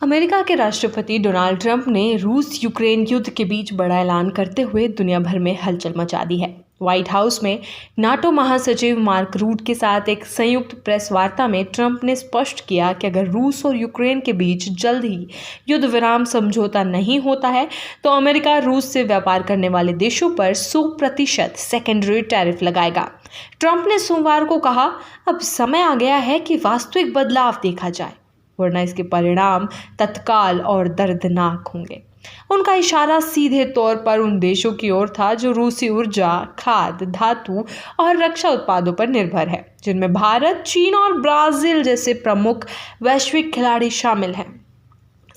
America के राष्ट्रपति Donald Trump ने रूस यूक्रेन युद्ध के बीच बड़ा ऐलान करते हुए दुनिया भर में हलचल मचा दी है। व्हाइट हाउस में नाटो महासचिव मार्क रूट के साथ एक संयुक्त प्रेस वार्ता में ट्रंप ने स्पष्ट किया कि अगर रूस और यूक्रेन के बीच जल्द ही युद्ध विराम समझौता नहीं होता है तो अमेरिका रूस से व्यापार करने वाले देशों पर 100% सेकेंडरी टैरिफ लगाएगा। ट्रंप ने सोमवार को कहा, अब समय आ गया है कि वास्तविक बदलाव देखा जाए, वरना इसके परिणाम तत्काल और दर्दनाक होंगे। उनका इशारा सीधे तौर पर उन देशों की ओर था जो रूसी ऊर्जा, खाद्य, धातु और रक्षा उत्पादों पर निर्भर है, जिनमें भारत, चीन और ब्राजील जैसे प्रमुख वैश्विक खिलाड़ी शामिल हैं।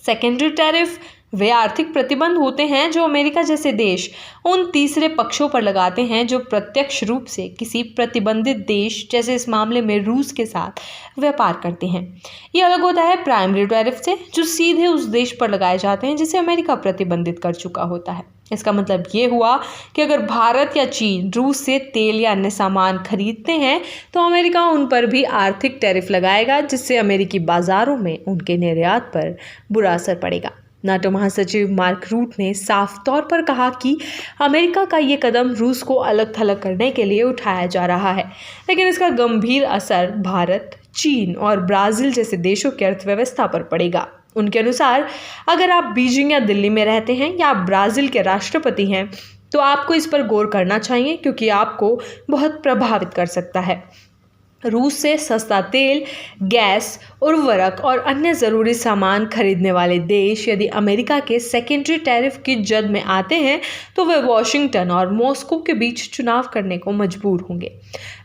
सेकेंडरी टैरिफ वे आर्थिक प्रतिबंध होते हैं जो अमेरिका जैसे देश उन तीसरे पक्षों पर लगाते हैं जो प्रत्यक्ष रूप से किसी प्रतिबंधित देश, जैसे इस मामले में रूस के साथ व्यापार करते हैं। ये अलग होता है प्राइमरी टैरिफ से, जो सीधे उस देश पर लगाए जाते हैं जिसे अमेरिका प्रतिबंधित कर चुका होता है। इसका मतलब ये हुआ कि अगर भारत या चीन रूस से तेल या अन्य सामान खरीदते हैं तो अमेरिका उन पर भी आर्थिक टैरिफ लगाएगा, जिससे अमेरिकी बाजारों में उनके निर्यात पर बुरा असर पड़ेगा। नाटो महासचिव मार्क रूट ने साफ तौर पर कहा कि अमेरिका का ये कदम रूस को अलग थलग करने के लिए उठाया जा रहा है, लेकिन इसका गंभीर असर भारत, चीन और ब्राजील जैसे देशों की अर्थव्यवस्था पर पड़ेगा। उनके अनुसार अगर आप बीजिंग या दिल्ली में रहते हैं या आप ब्राजील के राष्ट्रपति हैं तो आपको इस पर गौर करना चाहिए, क्योंकि आपको बहुत प्रभावित कर सकता है। रूस से सस्ता तेल, गैस, उर्वरक और अन्य ज़रूरी सामान खरीदने वाले देश यदि अमेरिका के सेकेंडरी टैरिफ की जद में आते हैं तो वे वॉशिंगटन और मॉस्को के बीच चुनाव करने को मजबूर होंगे।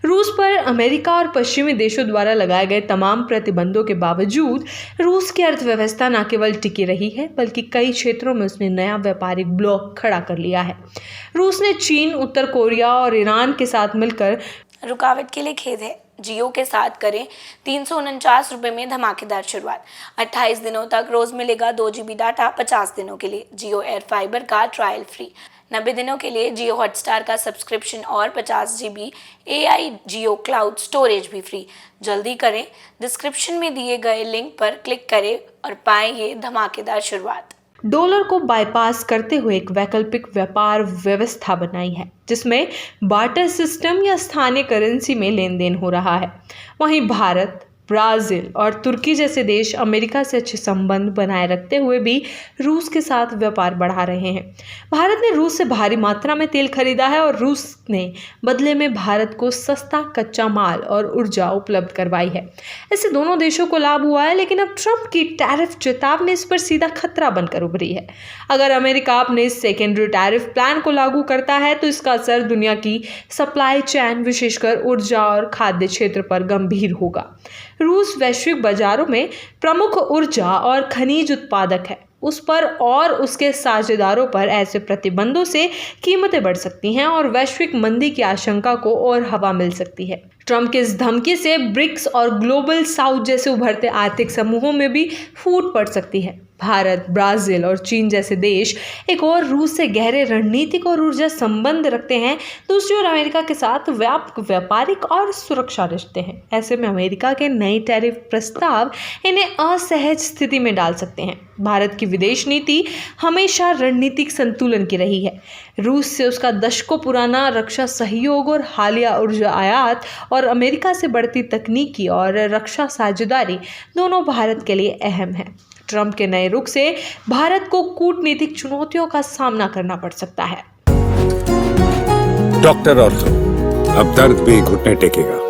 रूस पर अमेरिका और पश्चिमी देशों द्वारा लगाए गए तमाम प्रतिबंधों के बावजूद रूस की अर्थव्यवस्था न केवल टिकी रही है, बल्कि कई क्षेत्रों में उसने नया व्यापारिक ब्लॉक खड़ा कर लिया है। रूस ने चीन, उत्तर कोरिया और ईरान के साथ मिलकर रुकावट के लिए खेद है। जियो के साथ करें 349 रुपये में धमाकेदार शुरुआत। 28 दिनों तक रोज मिलेगा 2 GB डाटा 50 दिनों के लिए। जियो एयर फाइबर का ट्रायल फ्री। 90 दिनों के लिए जियो हॉटस्टार का सब्सक्रिप्शन और 50 GB AI जियो क्लाउड स्टोरेज भी फ्री। जल्दी करें, डिस्क्रिप्शन में दिए गए लिंक पर क्लिक करें और पाएं ये धमाकेदार शुरुआत। डॉलर को बाईपास करते हुए एक वैकल्पिक व्यापार व्यवस्था बनाई है, जिसमें बार्टर सिस्टम या स्थानीय करेंसी में लेन देन हो रहा है। वहीं भारत, ब्राज़ील और तुर्की जैसे देश अमेरिका से अच्छे संबंध बनाए रखते हुए भी रूस के साथ व्यापार बढ़ा रहे हैं। भारत ने रूस से भारी मात्रा में तेल खरीदा है और रूस ने बदले में भारत को सस्ता कच्चा माल और ऊर्जा उपलब्ध करवाई है। इससे दोनों देशों को लाभ हुआ है, लेकिन अब ट्रंप की टैरिफ चेतावनी इस पर सीधा खतरा बनकर उभरी है। अगर अमेरिका अपने इस सेकेंडरी टैरिफ प्लान को लागू करता है तो इसका असर दुनिया की सप्लाई चेन, विशेषकर ऊर्जा और खाद्य क्षेत्र पर गंभीर होगा। रूस वैश्विक बाजारों में प्रमुख ऊर्जा और खनिज उत्पादक है। उस पर और उसके साझेदारों पर ऐसे प्रतिबंधों से कीमतें बढ़ सकती हैं और वैश्विक मंदी की आशंका को और हवा मिल सकती है। ट्रंप की इस धमकी से ब्रिक्स और ग्लोबल साउथ जैसे उभरते आर्थिक समूहों में भी फूट पड़ सकती है। भारत, ब्राज़ील और चीन जैसे देश एक और रूस से गहरे रणनीतिक और ऊर्जा संबंध रखते हैं। दूसरी ओर अमेरिका के साथ व्यापक व्यापारिक और सुरक्षा रिश्ते हैं। ऐसे में अमेरिका के नए टैरिफ प्रस्ताव इन्हें असहज स्थिति में डाल सकते हैं। भारत की विदेश नीति हमेशा रणनीतिक संतुलन की रही है। रूस से उसका दशकों पुराना रक्षा सहयोग और हालिया ऊर्जा आयात और अमेरिका से बढ़ती तकनीकी और रक्षा साझेदारी दोनों भारत के लिए अहम है। ट्रंप के नए रुख से भारत को कूटनीतिक चुनौतियों का सामना करना पड़ सकता है। डॉक्टर ऑर्थो, अब दर्द भी घुटने टेकेगा।